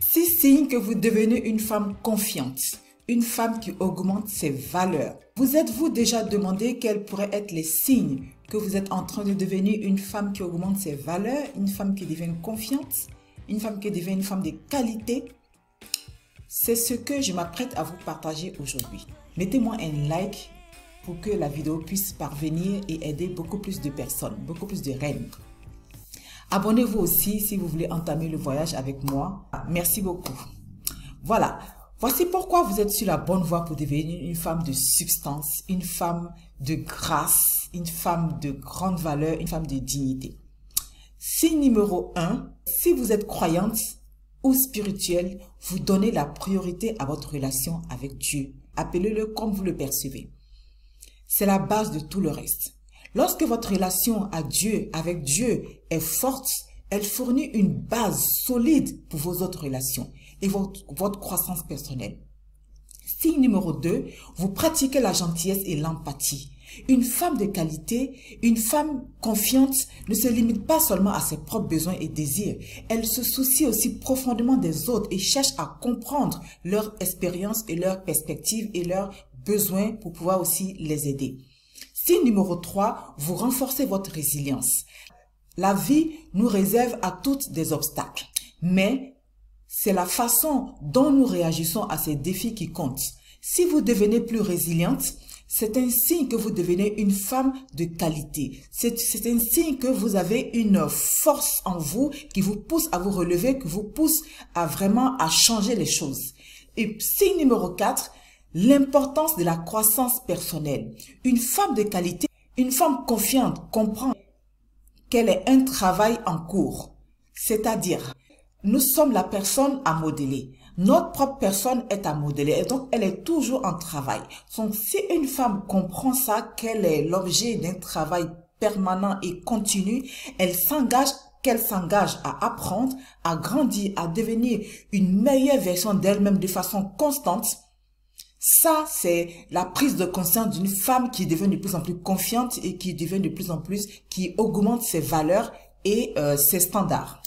6 signes que vous devenez une femme confiante, une femme qui augmente ses valeurs. Vous êtes-vous déjà demandé quels pourraient être les signes que vous êtes en train de devenir une femme qui augmente ses valeurs, une femme qui devient confiante, une femme qui devient une femme de qualité? C'est ce que je m'apprête à vous partager aujourd'hui. Mettez-moi un like pour que la vidéo puisse parvenir et aider beaucoup plus de personnes, beaucoup plus de reines. Abonnez-vous aussi si vous voulez entamer le voyage avec moi. Merci beaucoup. Voilà, voici pourquoi vous êtes sur la bonne voie pour devenir une femme de substance, une femme de grâce, une femme de grande valeur, une femme de dignité. Signe numéro 1, si vous êtes croyante ou spirituelle, vous donnez la priorité à votre relation avec Dieu. Appelez-le comme vous le percevez. C'est la base de tout le reste. Lorsque votre relation avec Dieu est forte, elle fournit une base solide pour vos autres relations et votre croissance personnelle. Signe numéro 2, vous pratiquez la gentillesse et l'empathie. Une femme de qualité, une femme confiante ne se limite pas seulement à ses propres besoins et désirs. Elle se soucie aussi profondément des autres et cherche à comprendre leur expérience et leurs perspectives et leurs besoins pour pouvoir aussi les aider. Signe numéro 3, vous renforcez votre résilience. La vie nous réserve à toutes des obstacles, mais c'est la façon dont nous réagissons à ces défis qui compte. Si vous devenez plus résiliente, c'est un signe que vous devenez une femme de qualité. C'est un signe que vous avez une force en vous qui vous pousse à vous relever, qui vous pousse à vraiment à changer les choses. Et signe numéro 4, l'importance de la croissance personnelle. Une femme de qualité, une femme confiante comprend qu'elle est un travail en cours. C'est-à-dire, nous sommes la personne à modeler. Notre propre personne est à modeler et donc elle est toujours en travail. Donc si une femme comprend ça, qu'elle est l'objet d'un travail permanent et continu, qu'elle s'engage à apprendre, à grandir, à devenir une meilleure version d'elle-même de façon constante. Ça, c'est la prise de conscience d'une femme qui devient de plus en plus confiante et qui devient de plus en plus, qui augmente ses valeurs et ses standards.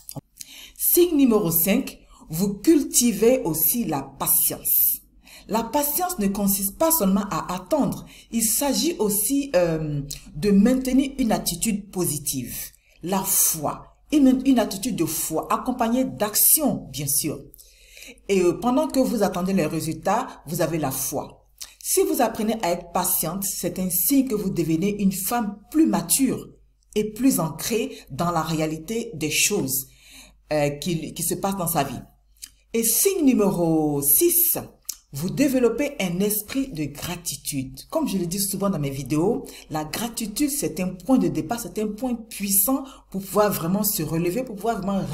Signe numéro 5, vous cultivez aussi la patience. La patience ne consiste pas seulement à attendre, il s'agit aussi de maintenir une attitude positive, la foi, une attitude de foi accompagnée d'action, bien sûr. Et pendant que vous attendez les résultats, vous avez la foi. Si vous apprenez à être patiente, c'est un signe que vous devenez une femme plus mature et plus ancrée dans la réalité des choses qui se passent dans sa vie. Et signe numéro 6, vous développez un esprit de gratitude. Comme je le dis souvent dans mes vidéos, la gratitude, c'est un point de départ, c'est un point puissant pour pouvoir vraiment se relever, pour pouvoir vraiment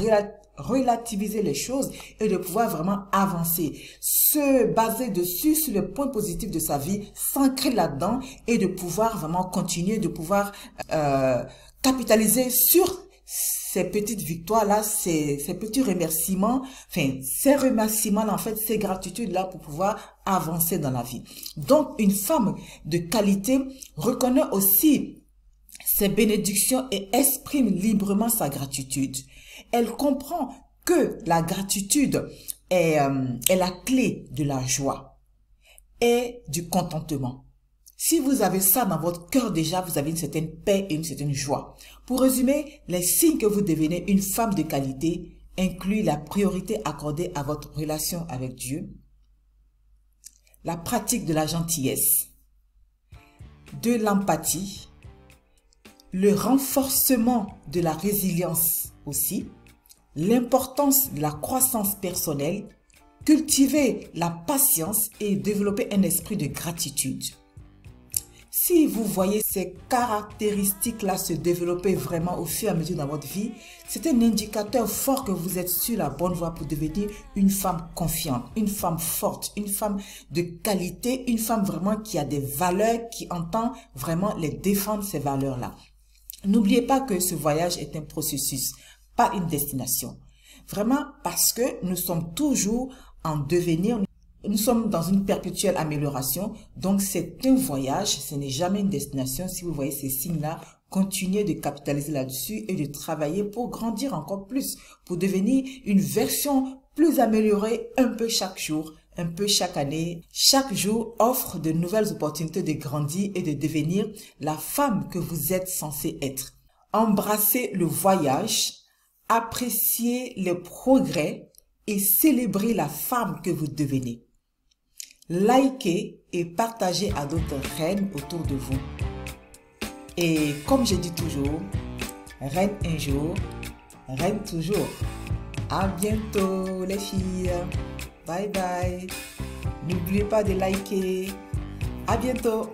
relativiser les choses et de pouvoir vraiment avancer, se baser dessus sur le point positif de sa vie, s'ancrer là-dedans et de pouvoir vraiment continuer, de pouvoir capitaliser sur ces petites victoires-là, ces petits remerciements, enfin, ces remerciements-là, en fait, ces gratitudes-là pour pouvoir avancer dans la vie. Donc, une femme de qualité reconnaît aussi ses bénédictions et exprime librement sa gratitude. Elle comprend que la gratitude est la clé de la joie et du contentement. Si vous avez ça dans votre cœur déjà, vous avez une certaine paix et une certaine joie. Pour résumer, les signes que vous devenez une femme de qualité incluent la priorité accordée à votre relation avec Dieu, la pratique de la gentillesse, de l'empathie, le renforcement de la résilience aussi, l'importance de la croissance personnelle, cultiver la patience et développer un esprit de gratitude. Si vous voyez ces caractéristiques-là se développer vraiment au fur et à mesure dans votre vie, c'est un indicateur fort que vous êtes sur la bonne voie pour devenir une femme confiante, une femme forte, une femme de qualité, une femme vraiment qui a des valeurs, qui entend vraiment les défendre, ces valeurs-là. N'oubliez pas que ce voyage est un processus, pas une destination. Vraiment parce que nous sommes toujours en devenir. Nous sommes dans une perpétuelle amélioration, donc c'est un voyage, ce n'est jamais une destination. Si vous voyez ces signes-là, continuez de capitaliser là-dessus et de travailler pour grandir encore plus, pour devenir une version plus améliorée un peu chaque jour, un peu chaque année. Chaque jour offre de nouvelles opportunités de grandir et de devenir la femme que vous êtes censée être. Embrassez le voyage, appréciez les progrès et célébrez la femme que vous devenez. Likez et partagez à d'autres reines autour de vous. Et comme je dis toujours, reine un jour, reine toujours. À bientôt les filles. Bye bye. N'oubliez pas de liker. À bientôt.